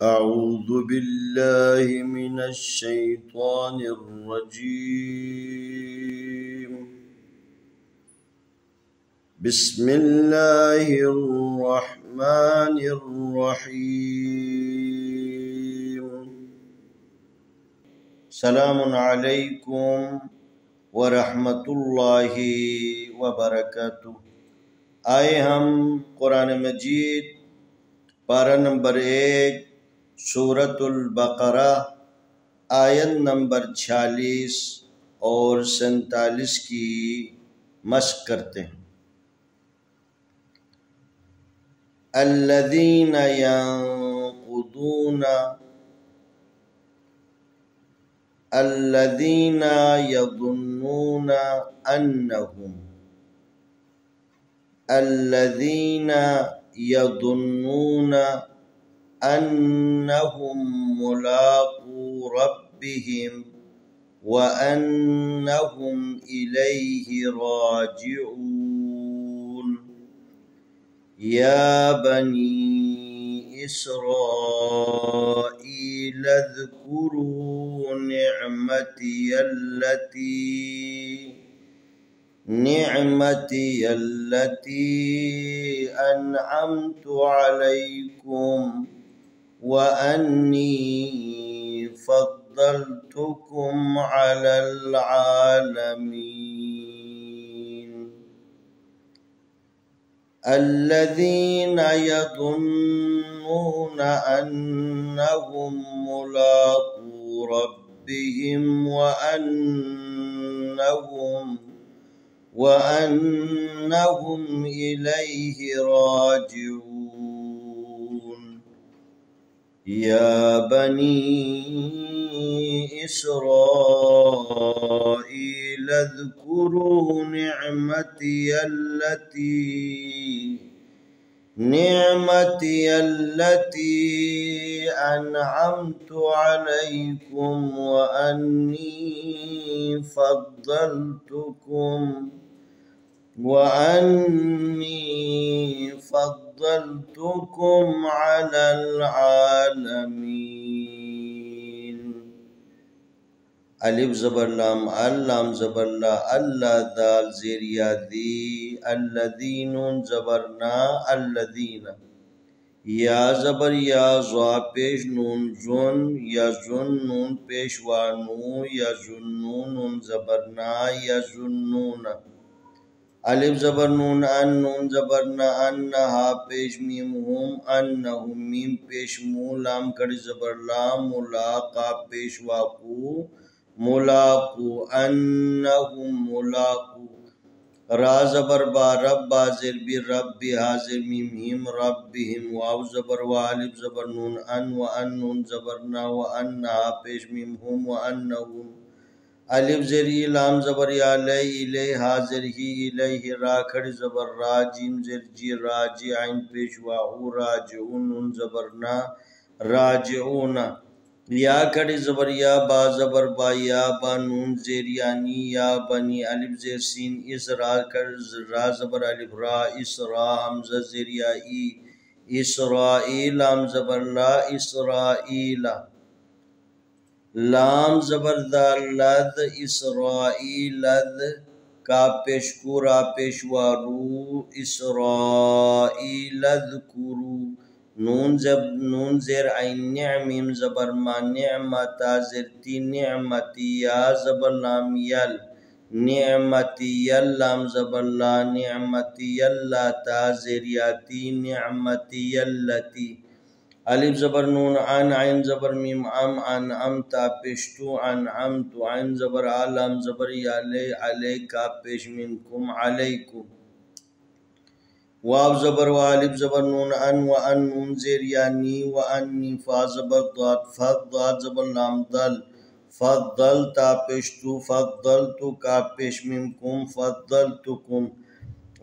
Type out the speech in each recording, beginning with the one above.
أعوذ بالله من الشيطان الرجيم. بسم الله الرحمن الرحيم. سلام عليكم ورحمة الله وبركاته. आए हम कुरान मजीद पारा नंबर 1 सूरतुल बकरा आयत नंबर 46 और 47 की मश्क करते हैं। अल्लज़ीना यंकुदूना अल्लज़ीना यज़ुन्नूना अन्नहुम अल्लज़ीना यज़ुन्नूना अन्नहुम मुलाक़ू रब्बिहिम व अन्नहुम इलैहि राजिऊन। या बनी इस्राईल अज़्कुरू निअमती अल्लती अन्अमतु अलैकुम व अन्नी फद्दलतुकुम अलल आलमीन। अल्लज़ीना यज़ुन्नूना अन्नहुम मुलाक़ू रब्बिहिम व अन्नहुम इलैहि राजिऊन। या बनी इस्राईल अज़्कुरू निअमती अल्लती अन्अमतु अलैकुम व अन्नी फद्दलतुकुम अलल आलमीन। अलिफ ज़बर लाम अल लाम ज़बर ला अल्लाह दाल ज़ेरिया दी अल्लज़ीनुन ज़बर ना अल्लज़ीना या ज़बर या ज़ा पेश नून जुन या जुन नून पेश वा नू या जुन्नून नून ज़बर ना या जुन्नूना। अलिफ ज़बर नून अन नून ज़बर ना अन्ना हा पेश मीम हुम अन्नहुम मीम पेश मू लाम कड़ी ज़बर ला मुला का पेश वाकू मुलाकू अन्नहुम मुलाकू। रा ज़बर बा रब बाज़िर बी रब बी हाज़िर मीम हिम रब बिहिम वाव ज़बर वा अलिफ ज़बर नून अन व अन नून ज़बर ना व अन्ना हा पेश मीम हुम व अन्नहुम। अलिफ ज़ेरी लाम ज़बर या लै इलै हाज़िर ही इलैहि रा खड़ी ज़बर रा जीम ज़ेर जी राजी आइन पेश वाहू राजिऊन नून ज़बर ना राजिऊना। या खड़ी ज़बर या बा ज़बर बा या बा नून ज़ेर यानी या बनी अलिफ ज़ेर सीन इस रा रा ज़बर अलिफ रा इस रा हमज़ा ज़ेर या ई इसराईल लाम ज़बर ला इसराईला लाम ज़बर दाल लद इसराईलद का पेशकुरा पेशवारू इसराईलज़कुरू नून ज़ेर आइन मीम ज़बर मा निअमता ज़ेर ती निअमती या ज़बर लाम यल निअमती यल लाम ज़बर ला निअमती यल्ला ता ज़ेर याती निअमती यल्लती। अलिफ ज़बर नून अन आइन ज़बर मीम अन ता पेशतु अन तु आइन ज़बर आलम ज़बर याले अलै का पेश मीम कुम अलैकुम। वाव ज़बर व अलिफ ज़बर नून अन नून ज़ेर यानी व अन्नी फा ज़बर दाद फद दाद ज़बर लाम दल फद्दल ता पेशतु फद्दलतु का पेश मीम कुम फद्दलतुकुम।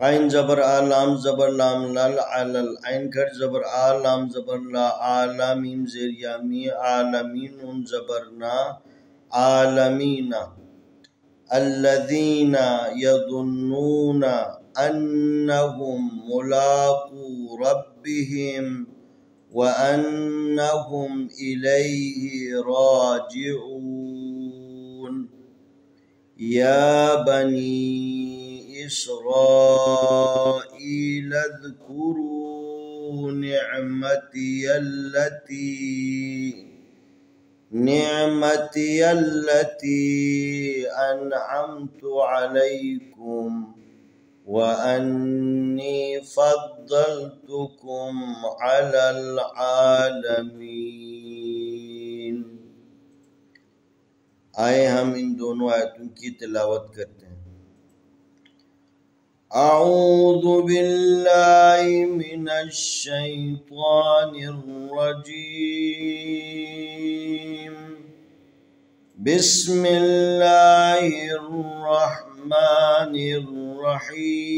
आइन ज़बर आलाम ज़बर लाम लल अलल आइन खड़ ज़बर आलाम ज़बर ला आला मीम ज़ेर यामी आलमीन नून ज़बर ना आलमीना। अल्लज़ीना यज़ुन्नूना अन्नहुम मुलाक़ू रब्बिहिम وأنهم إليه راجعون. يا بني إسرائيل اذكروا نعمتي التي أنعمت عليكم وأني فضلتكم على العالمين. आए हम इन दोनों आयतों की तिलावत करते हैं। अऊज़ु बिल्लाहि मिनश शैतानिर रजीम। बिस्मिल्लाहिर रहमानिर रहीम।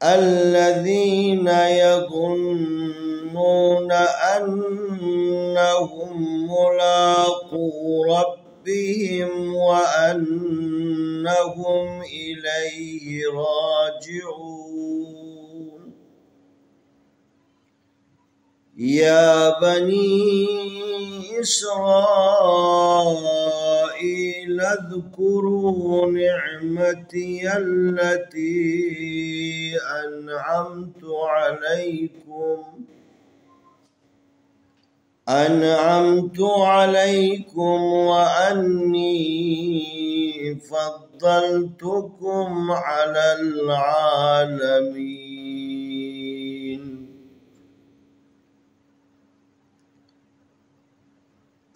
الذين يظنون أنهم ملاقو ربهم وأنهم إليه راجعون. يا بني إسرائيل اذكروا نعمتي التي أنعمت عليكم وأني فضلتكم على العالمين.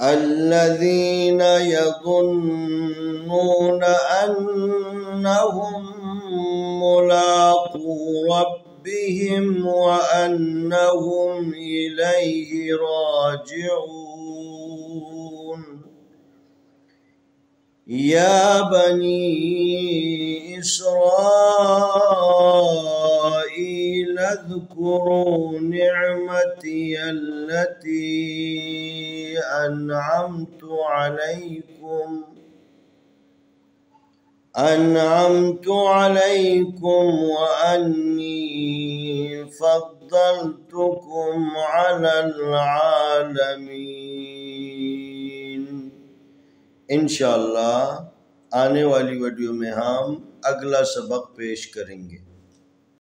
الذين يظنون أنهم ملاقو ربهم وأنهم إليه راجعون. يا بني إسرائيل اذكروا نعمتي التي أنعمت عليكم وأني فضلتكم على العالمين. इंशाअल्लाह आने वाली वीडियो में हम अगला सबक पेश करेंगे।